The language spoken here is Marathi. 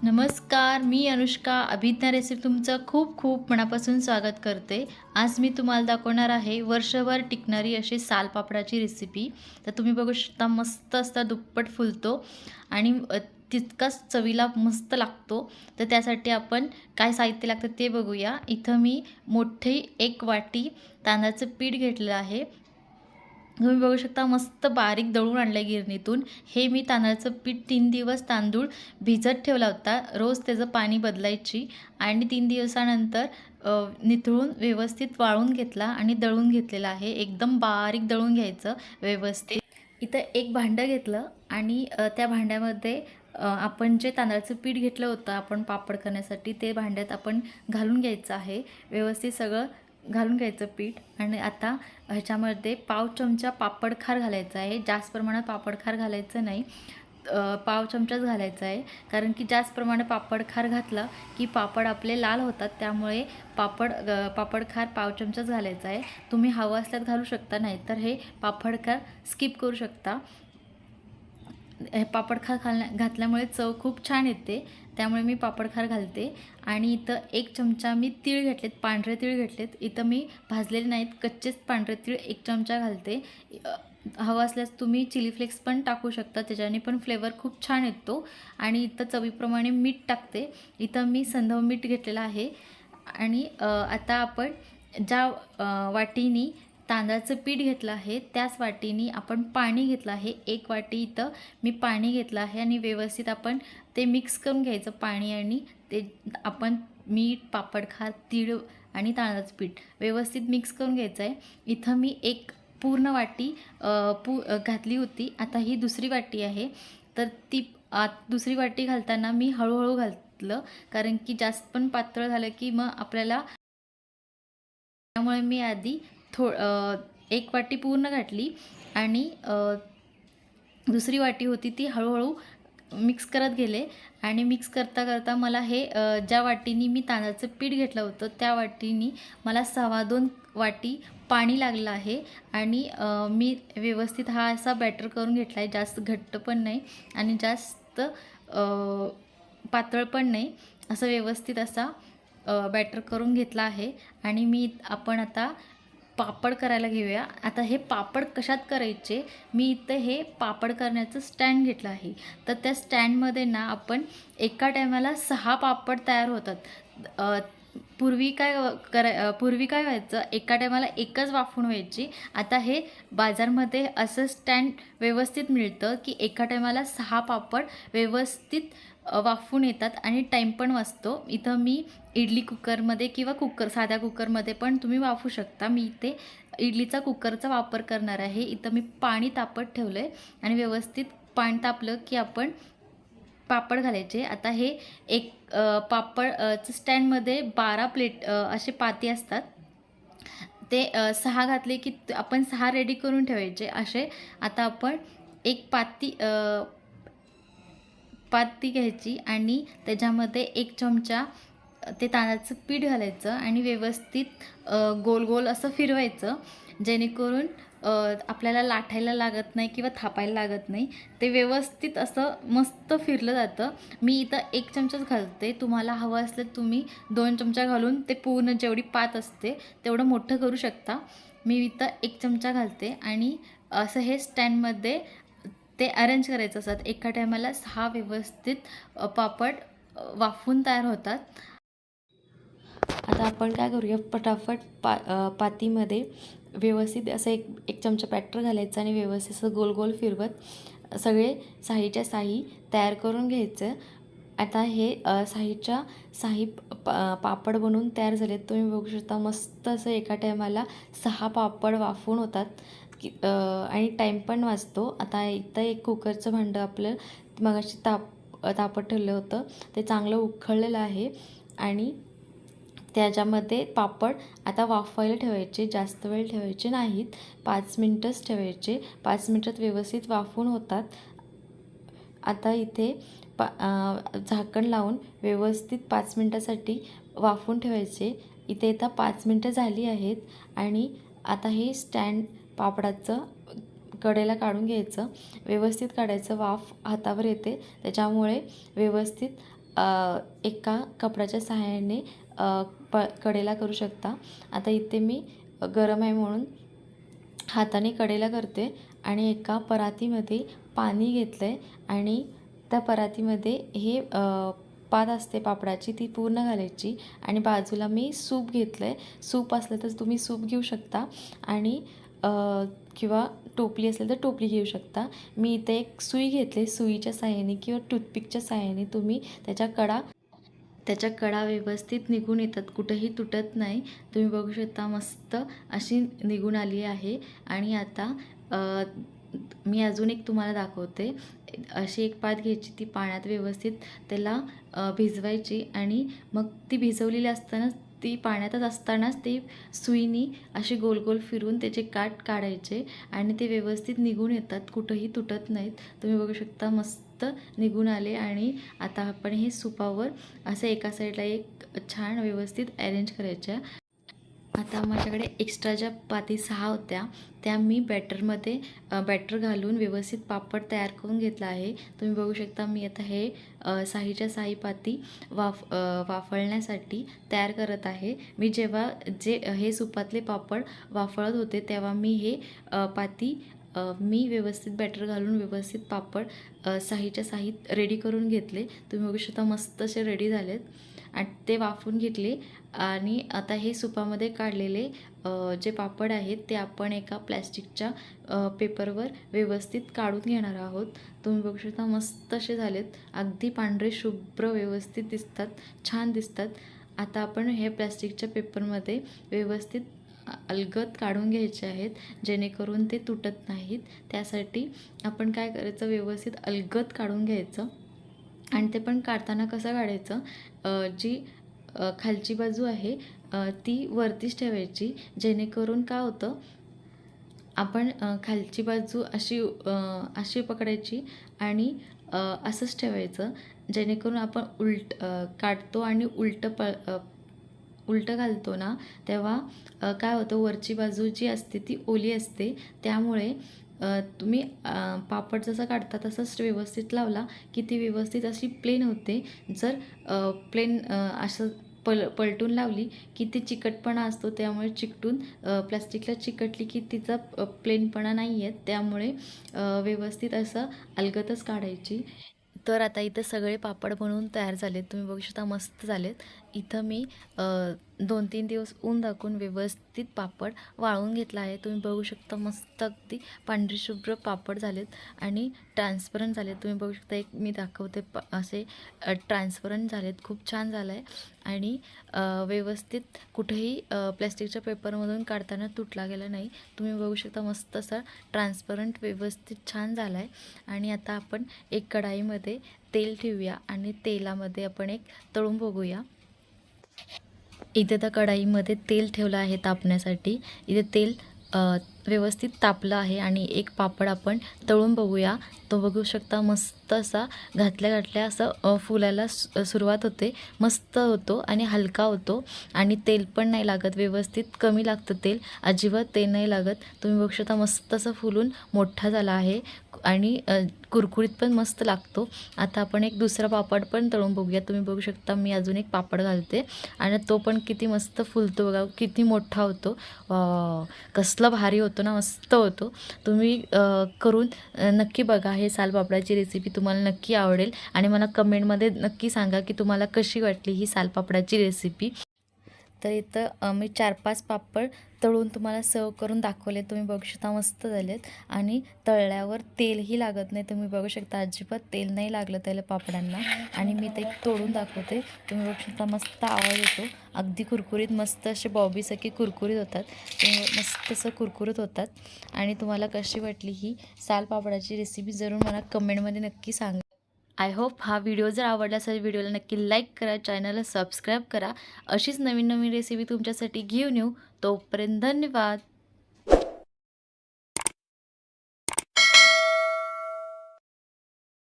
नमस्कार, मी अनुष्का अभिज्ञा रेसिपी तुमचं खूप खूप मनापासून स्वागत करते। आज मी तुम्हाला दाखवणार आहे वर्षभर टिकणारी अशी सालपापडाची रेसिपी। तर तुम्ही बघू शकता मस्त असा दुप्पट फुलतो आणि तितकाच चवीला मस्त लागतो। तर त्यासाठी आपण काय साहित्य लागतं ते बघूया। इथं मी मोठी 1 वाटी तांदळाचं पीठ घेतलेलं आहे। तुम्ही बघू शकता मस्त बारीक दळून आणलं गिरणीतून। हे मी तांदळाचं पीठ 3 दिवस तांदूळ भिजत ठेवला होता। रोज त्याचं पाणी बदलायची आणि 3 दिवसानंतर निथळून व्यवस्थित वाळून घेतला आणि दळून घेतलेला आहे। एकदम बारीक दळून घ्यायचं व्यवस्थित। इथं एक भांडं घेतलं आणि त्या भांड्यामध्ये आपण जे तांदळाचं पीठ घेतलं होतं आपण पापड करण्यासाठी ते भांड्यात आपण घालून घ्यायचं आहे। व्यवस्थित सगळं घालून घ्यायचं पीठ आणि आता ह्याच्यामध्ये पाव चमचा पापड खार घालायचा आहे। जास्त प्रमाणात पापड खार घालायचं नाही, पाव चमचाच घालायचा आहे। कारण की जास्त प्रमाणात पापड खार घातलं की पापड आपले लाल होतात, त्यामुळे पापड खार पाव चमचाच घालायचा आहे। तुम्ही हवं असल्यास घालू शकता, नाही तर हे पापड खार स्किप करू शकता। पापड खार घातल्यामुळे चव खूप छान येते, त्यामुळे मी पापड खार घालते। आणि इथं 1 चमचा मी तीळ घेतलेत, पांढरे तीळ घेतलेत। इथं मी भाजलेले नाहीत, कच्चेच पांढरे तीळ 1 चमचा घालते। हवं असल्यास तुम्ही चिली फ्लेक्स पण टाकू शकता, त्याच्याने पण फ्लेवर खूप छान येतो। आणि इथं चवीप्रमाणे मीठ टाकते। इथं मी संधव मीठ घेतलेलं आहे। आणि आता आपण ज्या वाटीनी तांदळाचं पीठ घेतलं आहे त्याच वाटीनी आपण पाणी घेतलं आहे। 1 वाटी इथं मी पाणी घेतलं आहे आणि व्यवस्थित आपण ते मिक्स करून घ्यायचं। पाणी आणि ते आपण मीठ, पापड खार, तीळ आणि तांदळाचं पीठ व्यवस्थित मिक्स करून घ्यायचं आहे। इथं मी एक पूर्ण वाटी घातली होती। आता ही दुसरी वाटी आहे, तर ती दुसरी वाटी घालताना मी हळूहळू घातलं, कारण की जास्त पण पातळ झालं की मग आपल्याला, त्यामुळे मी आधी 1 वाटी पूर्ण घातली आणि दुसरी वाटी होती ती हळूहळू मिक्स करत गेले। आणि मिक्स करता करता मला हे ज्या वाटीनी मी तांदळाचं पीठ घेतलं होतं त्या वाटीनी मला 2.25 वाटी पाणी लागलं आहे। आणि मी व्यवस्थित हा असा बॅटर करून घेतला आहे, जास्त घट्ट पण नाही आणि जास्त पातळ पण नाही, असं व्यवस्थित असा बॅटर करून घेतला आहे। आणि आपण आता पापड करायला घेऊया। आता हे पापड कशात करायचे, मी इथं हे पापड करण्याचं स्टँड घेतलं आहे। तर त्या स्टँडमध्ये ना आपण एका टायमाला 6 पापड तयार होतात। पूर्वी काय व्हायचं, एका टायमाला एकच वाफवून व्हायची। आता हे बाजारमध्ये असं स्टँड व्यवस्थित मिळतं की एका टायमाला 6 पापड व्यवस्थित वाफवून येतात आणि टाईम पण वाचतो। इथं मी इडली कुकरमध्ये किंवा साध्या कुकरमध्ये पण तुम्ही वाफवू शकता। मी इथे इडलीचा कुकरचा वापर करणार आहे। इथं मी पाणी तापत ठेवलं आहे आणि व्यवस्थित पाणी तापलं की आपण पापड घालायचे। आता हे एक पापडचं स्टँडमध्ये 12 प्लेट असे पाती असतात, ते 6 घातले की आपण 6 रेडी करून ठेवायचे असे। आता आपण एक पाती घ्यायची आणि त्याच्यामध्ये 1 चमचा ते तांदळाचं पीठ घालायचं आणि व्यवस्थित गोल गोल असं फिरवायचं, जेणेकरून आपल्याला लाटायला लागत नाही किंवा थापायला लागत नाही। ते व्यवस्थित असं मस्त फिरलं जातं। मी इथं 1 चमचाच घालते, तुम्हाला हवं असलं तुम्ही 2 चमचा घालून ते पूर्ण जेवढी पात असते तेवढं मोठं करू शकता। मी इथं 1 चमचा घालते आणि असं हे स्टँडमध्ये ते अरेंज करायचं असतात। एका टायमाला 6 व्यवस्थित पापड वाफवून तयार होतात। आता आपण काय करूया, पटापट पातीमध्ये व्यवस्थित असं एक चमचा बॅटर घालायचं आणि व्यवस्थित असं गोल गोल फिरवत सगळे साहीच्या साही तयार करून घ्यायचं। आता हे साही पापड बनवून तयार झाले। तुम्ही बघू शकता मस्त असं एका टायमाला 6 पापड वाफवून होतात आणि टाईम पण वाचतो। आता इथं एक कुकरचं भांडं आपलं मगाशी तापत ठेवलं होतं, ते चांगलं उकळलेलं आहे आणि त्याच्यामध्ये पापड आता वाफवायला ठेवायचे, जास्त वेळ ठेवायचे नाहीत, 5 मिनटंच ठेवायचे। 5 मिनटात व्यवस्थित वाफवून होतात। आता इथे झाकण लावून व्यवस्थित 5 मिनटासाठी वाफवून ठेवायचे। इथे 5 मिनटं झाली आहेत आणि आता हे स्टँड पापडाचं कडेला काढून घ्यायचं, व्यवस्थित काढायचं, वाफ हातावर येते, त्याच्यामुळे व्यवस्थित एका कपड्याच्या सहाय्याने कडेला करू शकता. आता इथे मी गरम आहे म्हणून हाताने कडेला करते आणि एका परातीमध्ये पाणी घेतलं आहे आणि त्या परातीमध्ये हे पात असते पापडाची ती पूर्ण घालायची आणि बाजूला मी सूप घेतलं आहे. सूप असलं तर तुम्ही सूप घेऊ शकता आणि किंवा टोपली असेल तर टोपली घेऊ शकता. मी इथे एक सुई घेतली. सुईच्या साहाय्याने किंवा टूथपिकच्या साहाय्याने तुम्ही त्याच्या कडा व्यवस्थित निघून येतात, कुठेही तुटत नाही. तुम्ही बघू शकता मस्त अशी निघून आली आहे. आणि आता मी अजून एक तुम्हाला दाखवते. अशी एक पात घ्यायची, ती पाण्यात व्यवस्थित त्याला भिजवायची आणि मग ती भिजवलेली असतानाच ती पाण्यातच असतानाच ते सुईनी अशी गोल गोल फिरून त्याचे काठ काढायचे आणि ते व्यवस्थित निघून येतात, कुठंही तुटत नाहीत. तुम्ही बघू शकता मस्त निघून आले. आणि आता आपण हे सुपावर असं एका साईडला एक छान व्यवस्थित अरेंज करायच्या. आता माझ्याकडे एक्स्ट्रा ज्या पाती 6 होत्या त्या मी बॅटर घालून व्यवस्थित पापड तयार करून घेतला आहे. तुम्ही बघू शकता मी आता हे 6च्या 6 पाती वाफळण्यासाठी तयार करत आहे. मी जेव्हा हे सुपातले पापड वाफळत होते तेव्हा मी हे पाती मी व्यवस्थित बॅटर घालून व्यवस्थित पापड 6च्या 6 रेडी करून घेतले. तुम्ही बघू शकता मस्त असे रेडी झालेत आणि ते वाफवून घेतले. आणि आता हे सुपामध्ये काढलेले जे पापड आहेत ते आपण एका प्लॅस्टिकच्या पेपरवर व्यवस्थित काढून घेणार आहोत. तुम्ही बघू शकता मस्त असे झालेत, अगदी पांढरे शुभ्र व्यवस्थित दिसतात, छान दिसतात. आता आपण हे प्लॅस्टिकच्या पेपरमध्ये व्यवस्थित अलगद काढून घ्यायचे आहेत जेणेकरून ते तुटत नाहीत. त्यासाठी आपण काय करायचं, व्यवस्थित अलगद काढून घ्यायचं. आणि ते पण काढताना कसं काढायचं, जी खालची बाजू आहे ती वरतीच ठेवायची, जेणेकरून काय होतं, आपण खालची बाजू अशी पकडायची आणि असंच ठेवायचं, जेणेकरून आपण काढतो आणि उलटं घालतो ना तेव्हा काय होतं, वरची बाजू जी असते ती ओली असते. त्यामुळे तुम्ही पापड जसं काढता तसंच व्यवस्थित लावला की ती व्यवस्थित अशी प्लेन होते. जर प्लेन असं पलटून लावली की ती चिकटपणा असतो, त्यामुळे प्लास्टिकला चिकटली की तिचा प्लेनपणा नाही येत. त्यामुळे व्यवस्थित असं अलगदच काढायची. तर आता इथं सगळे पापड बनवून तयार झालेत. तुम्ही बघू शकता मस्त झालेत. इथं मी 2-3 दिवस ऊन दाखवून व्यवस्थित पापड वाळवून घेतला आहे. तुम्ही बघू शकता मस्त अगदी पांढरी शुभ्र पापड झालेत आणि ट्रान्सपरंट झालेत. तुम्ही बघू शकता, एक मी दाखवते असे ट्रान्सपरंट झालेत, खूप छान झालं आहे. आणि व्यवस्थित कुठेही प्लॅस्टिकच्या पेपरमधून काढताना तुटला गेला नाही. तुम्ही बघू शकता मस्त असा ट्रान्सपरंट व्यवस्थित छान झाला आहे. आणि आता आपण एक कढाईमध्ये तेल ठेवूया आणि तेलामध्ये आपण एक तळून बघूया. इथे त्या कढाईमध्ये तेल ठेवलं आहे तापण्यासाठी. इथे तेल व्यवस्थित तापलं आहे आणि एक पापड आपण तळून बघूया. तो बघू शकता मस्त असा घातल्या असं फुलायला सुरुवात होते, मस्त होतो आणि हलका होतो आणि तेल पण नाही लागत, व्यवस्थित कमी लागतं तेल, अजिबात तेल नाही लागत. तुम्ही बघू शकता मस्त असं फुलून मोठा झाला आहे आणि कुरकुरीत पण मस्त लागतो. आता आपण एक दुसरा पापड पण तळून बघूया. तुम्ही बघू शकता मी अजून एक पापड घालते आणि तो पण किती मस्त फुलतो बघा, किती मोठा होतो, कसला भारी होतो ना, मस्त होतो. तुम्ही करून नक्की बघा. हे सालपापडाची रेसिपी तुम्हाला नक्की आवडेल आणि मला कमेंटमध्ये नक्की सांगा की तुम्हाला कशी वाटली ही सालपापडाची रेसिपी. तर इथं मी 4-5 पापड तळून तुम्हाला सर्व करून दाखवले. तुम्ही बघू शकता मस्त झालेत आणि तळल्यावर तेलही लागत नाही. तुम्ही बघू शकता अजिबात तेल नाही लागलं त्याला पापडांना. आणि मी ते तोडून दाखवते. तुम्ही बघू शकता मस्त आवाज येतो, अगदी कुरकुरीत मस्त असे बॉबीसारखे कुरकुरीत होतात, मस्त असं कुरकुरीत होतात. आणि तुम्हाला कशी वाटली ही सालपापडाची रेसिपी जरूर मला कमेंटमध्ये नक्की सांगा. आय होप हा व्हिडिओ जर आवडला असेल व्हिडिओला नक्की लाईक करा, चॅनलला सबस्क्राईब करा. अशीच नवीन नवीन रेसिपी तुमच्यासाठी घेऊन येऊ. तोपर्यंत धन्यवाद.